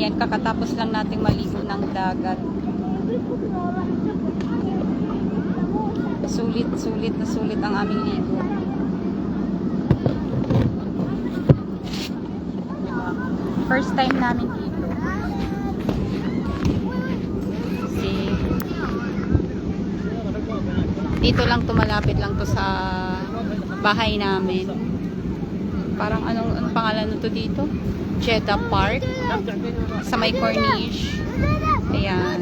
Ayan, kakatapos lang nating maligo ng dagat. Sulit na sulit ang aming ligo. First time namin dito. Kasi dito lang tumalapit lang to sa bahay namin. Parang anong pangalan nito dito? Jeddah Park sa may Corniche. Ayan.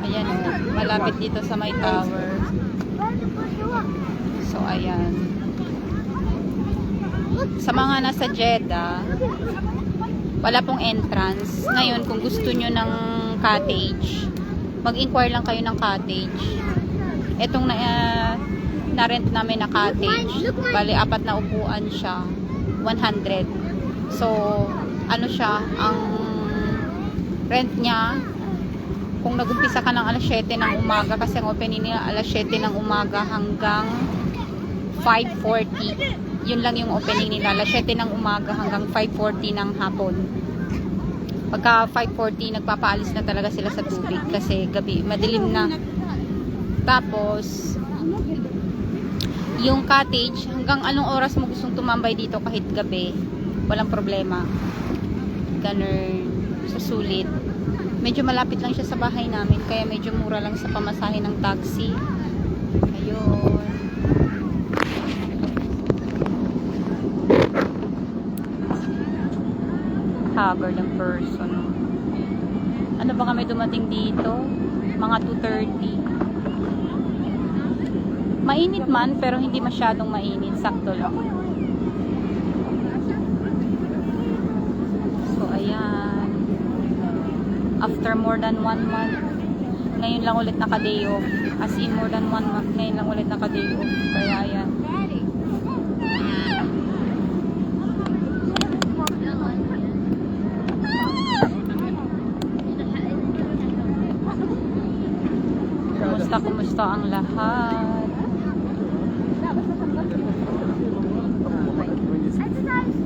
Ayan, malapit dito sa may tower. So ayan. Sa mga nasa Jeddah, wala pong entrance. Ngayon, kung gusto nyo ng cottage, mag-inquire lang kayo ng cottage. Etong na-rent namin na cottage, bali 4 na upuan siya, 100. So, ano siya, ang rent niya, kung nag-umpisa ka ng alas 7 ng umaga, kasi ang opening nila alas 7 ng umaga hanggang 5:40. Yun lang yung opening nila. Alas 7 ng umaga hanggang 5:40 ng hapon. Pagka 5:40, nagpapaalis na talaga sila sa tubig kasi gabi, madilim na. Tapos, yung cottage, hanggang anong oras mo gustong tumambay dito kahit gabi, walang problema. Ganun, susulit. Medyo malapit lang siya sa bahay namin, kaya medyo mura lang sa pamasahe ng taxi. Ayun. Haggard ng person. Ano ba kami dumating dito? Mga 2:30. Mainit man, pero hindi masyadong mainit. Sakto lang. So, ayan. After more than 1 month, ngayon lang ulit naka-day off. As in, more than 1 month, ngayon lang ulit naka-day off. Kaya, ayan. Kumusta ang lahat?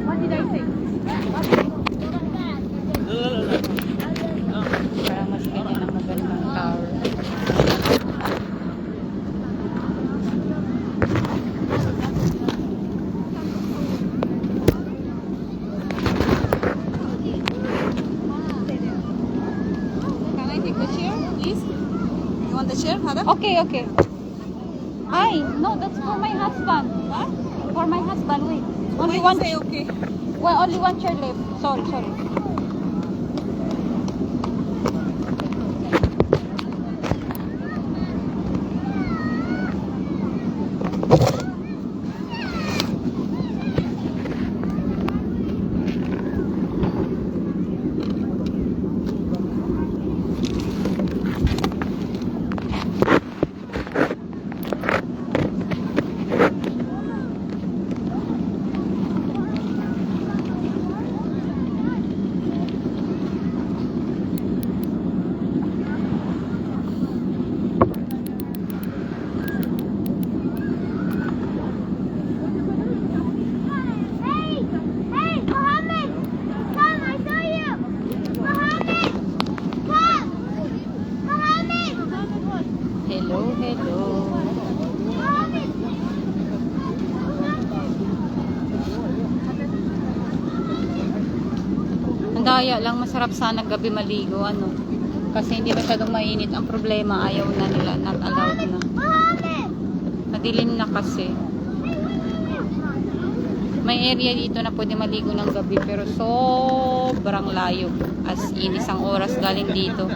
What did I say? Parang mas ganyan ang magandang tower. Can I take the chair, please? You want the chair, Hada? Okay, okay. Ay, no, that's for my husband. What? For my husband, wait. Why Only you one, say okay? well, only one chair left. Sorry, sorry. Hello, hello. Ang daya lang, masarap sana gabi maligo, ano. Kasi hindi masyadong mainit. Ang problema, ayaw na nila, not allowed na. Madilim na kasi. May area dito na pwede maligo ng gabi, pero sobrang layo. As in, 1 oras galing dito.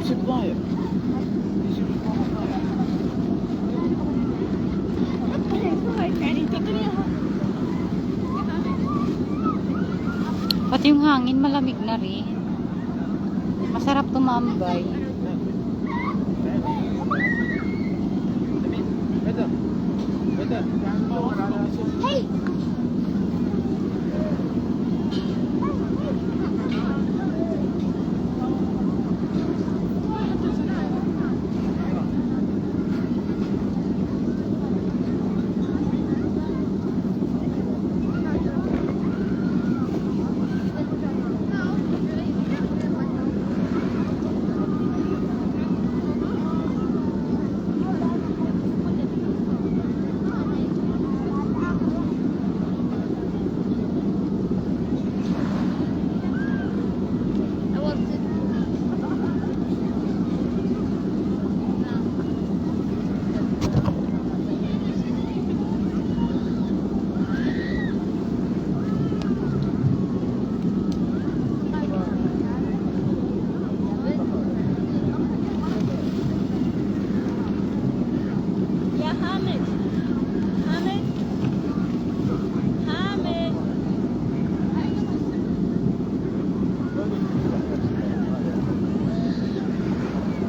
should buy it. You should buy Pati yung hangin malamig na rin. Masarap tumambay. Hey!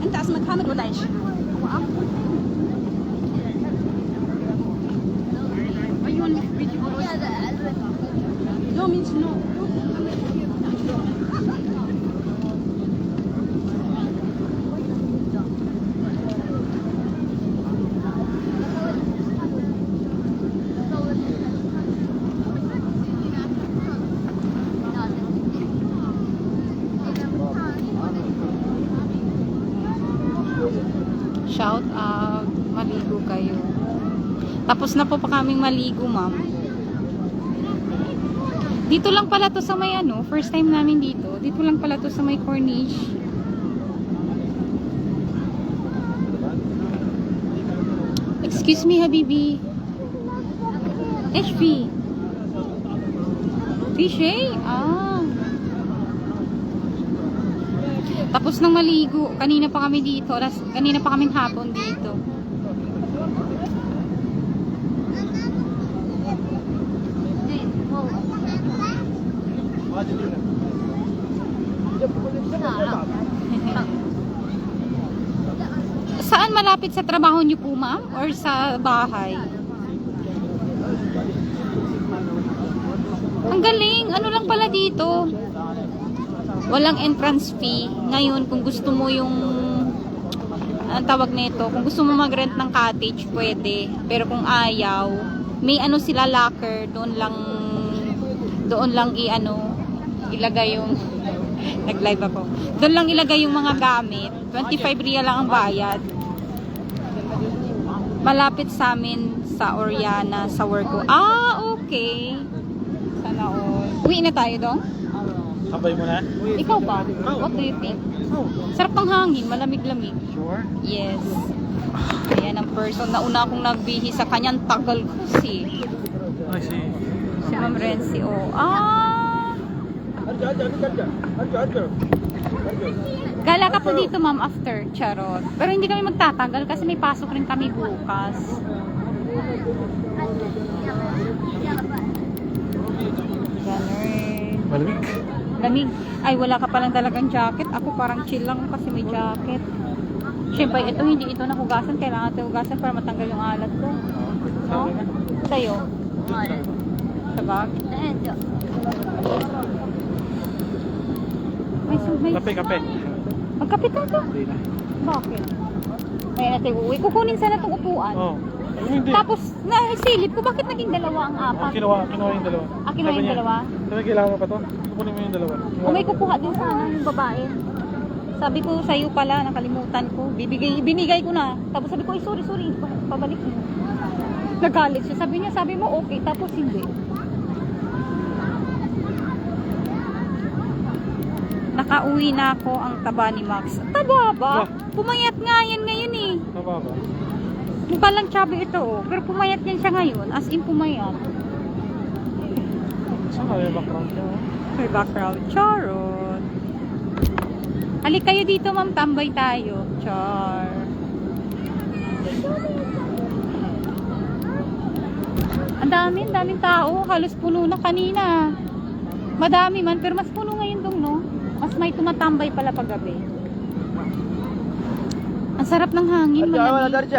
انت اسمك حامد ولا ايش؟ ايوه No means no. Shout out. Maligo kayo. Tapos na po pa kaming maligo, ma'am. Dito lang pala to sa may ano. First time namin dito. Dito lang pala to sa may Corniche. Excuse me, Habibi. HB. Fishay? Ah. Tapos nang maligo, kanina pa kami dito, kanina pa kaming hapon dito. Saan malapit sa trabaho niyo po, ma'am? Or sa bahay? Ang galing! Ano lang pala dito? Walang entrance fee. Ngayon, kung gusto mo yung ang tawag nito, kung gusto mo mag-rent ng cottage, pwede. Pero kung ayaw, may ano sila locker, doon lang ilagay yung nag-live ako. Doon lang ilagay yung mga gamit. 25 real lang ang bayad. Malapit sa amin sa Oriana, sa work ko. Ah, okay. Sana all. Uwi na tayo doon? Sabay mo na? Ikaw ba? What do you think? Sarap ng hangin, malamig-lamig. Sure? Yes. Ayan ang person na una akong nagbihi sa kanyang tagal kasi. I see. Si Ma'am Renzi, oh. Ah! Gala ka po dito, ma'am, after. Charot. Pero hindi kami magtatagal kasi may pasok rin kami bukas. Ganun. Malamig. Lamig. Ay, wala ka palang talagang jacket. Ako parang chill lang kasi may jacket. Siyempre, hindi ito nahugasan. Kailangan ito hugasan para matanggal yung alat ko. No? Sa'yo? Sa bag? May Kape. magkapit na ito. Hindi na. Bakit? Kaya natin uuwi. Kukunin sana itong upuan. Oh. Hindi. Tapos, nasilip ko, bakit naging dalawa ang apat? Kinuha yung dalawa. Ah, kinuha yung dalawa? Sabi kailangan mo pa to? Kukunin mo yung dalawa. O may kukuha din sana yung babae. Sabi ko sa'yo pala, nakalimutan ko. Binigay ko na. Tapos sabi ko, ay sorry, pabalik mo. Nagalit siya. Sabi mo okay, tapos hindi. Nakauwi na ako ang taba ni Max. Taba ba? Pumayat nga yan ngayon eh. Taba ba? Mukha lang chubby ito oh. Pero pumayat yan siya ngayon. As in pumayat. Saan may background niya? May background. Charot. Halik kayo dito, ma'am. Tambay tayo. Char. Ang daming tao. Halos puno na kanina. Madami man, pero mas puno ngayon dong, no? Mas may tumatambay pala paggabi. Ang sarap ng hangin, malamig.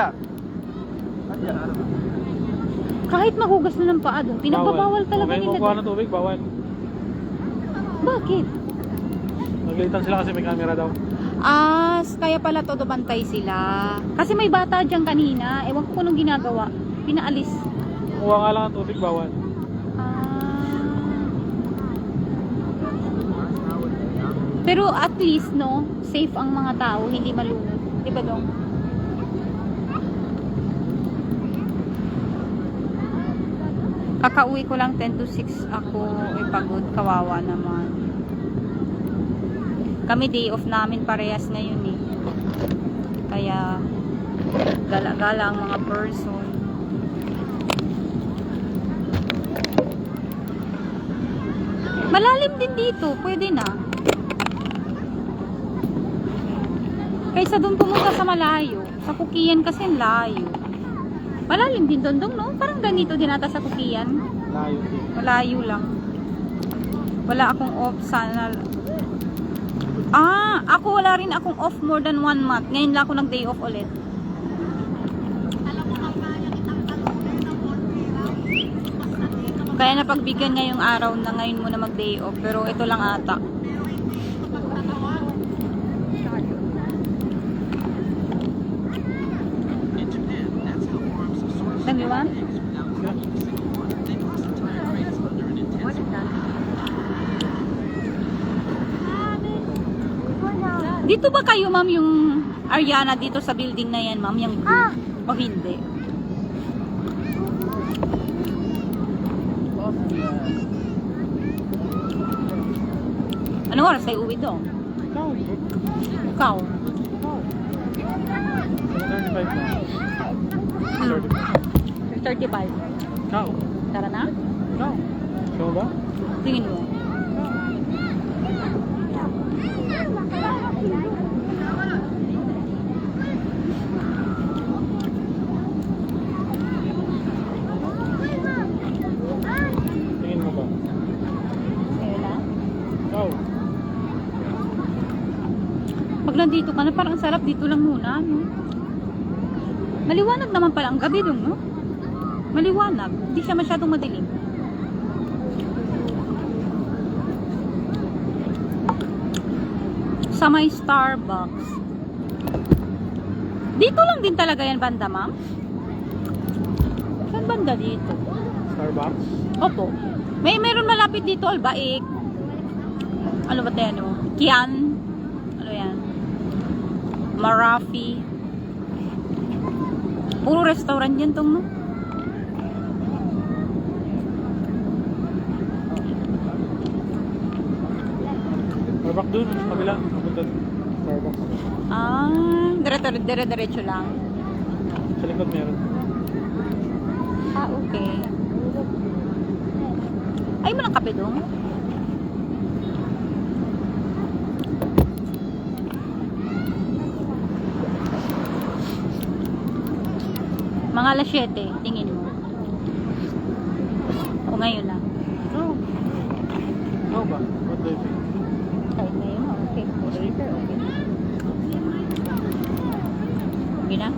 Kahit mahugas na ng paa doon, pinagbabawal talaga Okay, nila kukuha doon. ng tubig, bawal. Bakit? Naglitan sila kasi may camera daw. Kaya pala todo bantay sila. Kasi may bata dyan kanina. Ewan ko kung anong ginagawa. Pinaalis. Kukuha nga lang ng tubig, bawal. Pero at least, no, safe ang mga tao, hindi malunod. Di ba dong? Kakauwi ko lang 10 to 6 ako. Pagod, kawawa naman. Kami day off namin parehas ngayon eh. Kaya gala-gala ang mga person. Malalim din dito, pwede na. Kaysa doon pumunta sa malayo. Sa Kukian kasi ang layo. Malalim din doon, no? Parang ganito din ata sa Kukian. Layo din. Malayo lang. Wala akong off sana. Ako wala rin akong off more than 1 month. Ngayon lang ako nag-day off ulit. Kaya napagbigyan ngayong araw na ngayon muna mag-day off. Pero ito lang ata. Dami ba? Dito ba kayo, ma'am, yung Ariana dito sa building na yan, ma'am? Yung o hindi? Anong oras tayo uwi doon? Ikaw? 35 na. 35. Ikaw? Tara na? Ikaw? Ikaw ba? Tingin mo. Tingin mo ba? Sa'yo na? Ikaw? Pag nandito ka na, parang ang sarap dito lang muna, no? Maliwanag naman pala ang gabi dong, no? Maliwanag. Hindi siya masyadong madilim. Sa may Starbucks. Dito lang din talaga yan banda, ma'am? Saan banda dito? Starbucks? Opo. Meron malapit dito, Albaik. Ano ba tayo, no? Kian. Ano yan? Marafi. Puro restaurant yan tong, no? Starbucks dun, sa kabila. Napunta Starbucks. Dire-diretso lang. Sa likod meron. Okay. Ay mo ng kape dong? Mga alas 7, tingin mo. O ngayon lang. Ikaw? Ikaw ba? What do you think? Kahit ngayon, okay. Okay. Okay na?